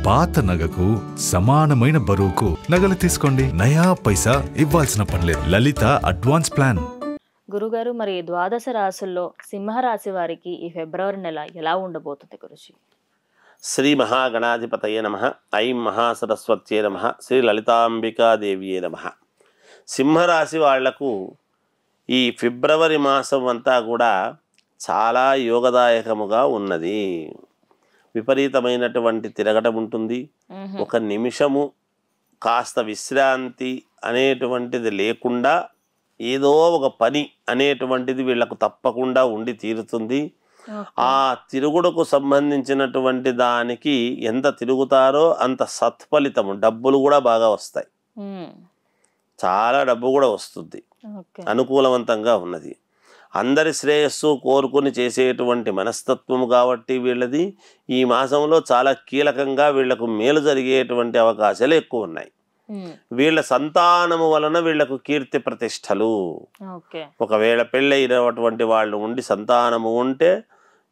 పాత నగకు సమానమైన బరువుకు నగలు తీసుకోండి. నయా పైసా ఇవ్వాల్సిన పనిలేదు. లలిత అడ్వాన్స్ ప్లాన్. గురుగారు, మరి ద్వాదశ రాశుల్లో సింహరాశి వారికి ఈ ఫిబ్రవరి నెల ఎలా ఉండబోతుంది గురుజీ? శ్రీ మహాగణాధిపతయే నమః. ఐం మహాసరస్వత్యే నమః. శ్రీ లలితాంబికాదేవియే నమః. సింహరాశి వాళ్లకు ఈ ఫిబ్రవరి మాసం అంతా కూడా చాలా యోగదాయకముగా ఉన్నది. విపరీతమైనటువంటి తిరగటం ఉంటుంది. ఒక నిమిషము కాస్త విశ్రాంతి అనేటువంటిది లేకుండా ఏదో ఒక పని అనేటువంటిది వీళ్లకు తప్పకుండా ఉండి తీరుతుంది. ఆ తిరుగుడుకు సంబంధించినటువంటి దానికి ఎంత తిరుగుతారో అంత సత్ఫలితము, డబ్బులు కూడా బాగా వస్తాయి. చాలా డబ్బు కూడా వస్తుంది. అనుకూలవంతంగా ఉన్నది. అందరి శ్రేయస్సు కోరుకుని చేసేటువంటి మనస్తత్వము కాబట్టి వీళ్ళది ఈ మాసంలో చాలా కీలకంగా వీళ్లకు మేలు జరిగేటువంటి అవకాశాలు ఎక్కువ ఉన్నాయి. వీళ్ళ సంతానము వలన వీళ్లకు కీర్తి ప్రతిష్టలు. ఒకవేళ పెళ్ళైనటువంటి వాళ్ళు ఉండి సంతానము ఉంటే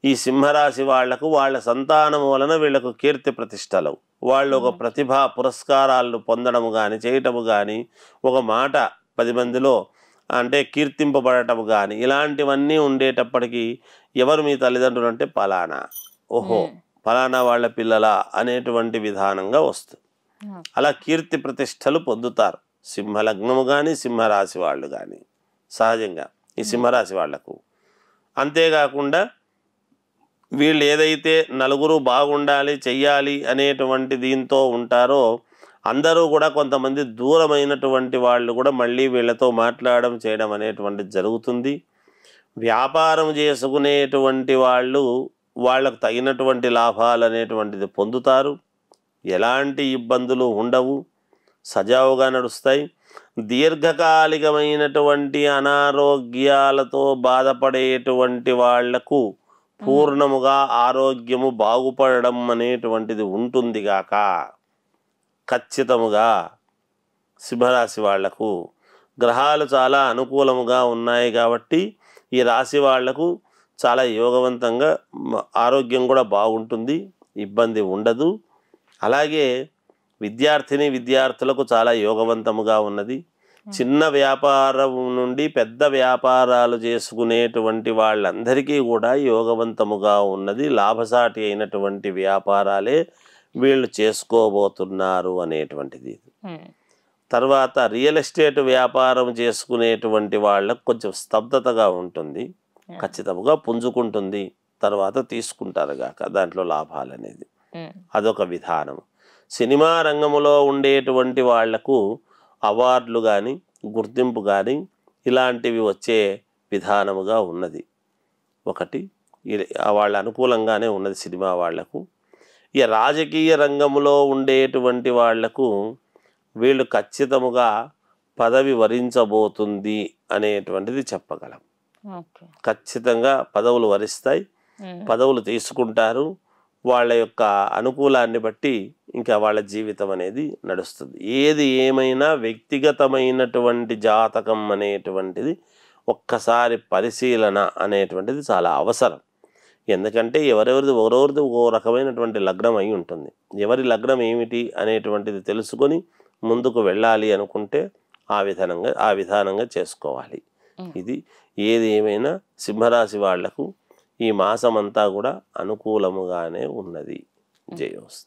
ఈ సింహరాశి వాళ్లకు వాళ్ళ సంతానము వలన వీళ్లకు కీర్తి ప్రతిష్టలు, వాళ్ళు ఒక ప్రతిభా పురస్కారాలను పొందడము కానీ చేయటము కానీ, ఒక మాట 10 మందిలో అంటే కీర్తింపబడటము కానీ ఇలాంటివన్నీ ఉండేటప్పటికీ ఎవరు మీ తల్లిదండ్రులు అంటే పలానా, ఓహో పలానా వాళ్ళ పిల్లల అనేటువంటి విధానంగా వస్తుంది. అలా కీర్తి ప్రతిష్టలు పొందుతారు సింహలగ్నము కానీ సింహరాశి వాళ్ళు కానీ సహజంగా ఈ సింహరాశి వాళ్లకు. అంతేకాకుండా వీళ్ళు ఏదైతే నలుగురు బాగుండాలి చెయ్యాలి అనేటువంటి దీంతో ఉంటారో అందరూ కూడా కొంతమంది దూరమైనటువంటి వాళ్ళు కూడా మళ్ళీ వీళ్ళతో మాట్లాడడం చేయడం అనేటువంటిది జరుగుతుంది. వ్యాపారం చేసుకునేటువంటి వాళ్ళు వాళ్ళకు తగినటువంటి లాభాలు అనేటువంటిది పొందుతారు. ఎలాంటి ఇబ్బందులు ఉండవు, సజావుగా నడుస్తాయి. దీర్ఘకాలికమైనటువంటి అనారోగ్యాలతో బాధపడేటువంటి వాళ్లకు పూర్ణముగా ఆరోగ్యము బాగుపడడం అనేటువంటిది ఉంటుంది గాక ఖచ్చితముగా సింహరాశి వాళ్లకు గ్రహాలు చాలా అనుకూలముగా ఉన్నాయి కాబట్టి ఈ రాశి వాళ్లకు చాలా యోగవంతంగా ఆరోగ్యం కూడా బాగుంటుంది, ఇబ్బంది ఉండదు. అలాగే విద్యార్థులకు చాలా యోగవంతముగా ఉన్నది. చిన్న వ్యాపారం నుండి పెద్ద వ్యాపారాలు చేసుకునేటువంటి వాళ్ళందరికీ కూడా యోగవంతముగా ఉన్నది. లాభసాటి అయినటువంటి వ్యాపారాలే వీళ్ళు చేసుకోబోతున్నారు అనేటువంటిది. తర్వాత రియల్ ఎస్టేట్ వ్యాపారం చేసుకునేటువంటి వాళ్ళకు కొంచెం స్తబ్దతగా ఉంటుంది, ఖచ్చితంగా పుంజుకుంటుంది, తర్వాత తీసుకుంటారు గాక దాంట్లో లాభాలు అనేది. అదొక విధానం. సినిమా రంగంలో ఉండేటువంటి వాళ్లకు అవార్డులు కానీ గుర్తింపు కానీ ఇలాంటివి వచ్చే విధానముగా ఉన్నది. ఒకటి వాళ్ళ అనుకూలంగానే ఉన్నది సినిమా వాళ్లకు. ఈ రాజకీయ రంగంలో ఉండేటువంటి వాళ్లకు వీళ్ళు ఖచ్చితముగా పదవి వరించబోతుంది అనేటువంటిది చెప్పగలం. ఖచ్చితంగా పదవులు వరిస్తాయి, పదవులు తీసుకుంటారు. వాళ్ళ యొక్క అనుకూలాన్ని బట్టి ఇంకా వాళ్ళ జీవితం అనేది నడుస్తుంది. ఏది ఏమైనా వ్యక్తిగతమైనటువంటి జాతకం అనేటువంటిది ఒక్కసారి పరిశీలన అనేటువంటిది చాలా అవసరం. ఎందుకంటే ఎవరెవరిది ఓ రకమైనటువంటి లగ్నం అయి ఉంటుంది. ఎవరి లగ్నం ఏమిటి అనేటువంటిది తెలుసుకొని ముందుకు వెళ్ళాలి అనుకుంటే ఆ విధానంగా చేసుకోవాలి. ఇది ఏది ఏమైనా సింహరాశి వాళ్లకు ఈ మాసమంతా కూడా అనుకూలముగానే ఉన్నది. జయోస్తు.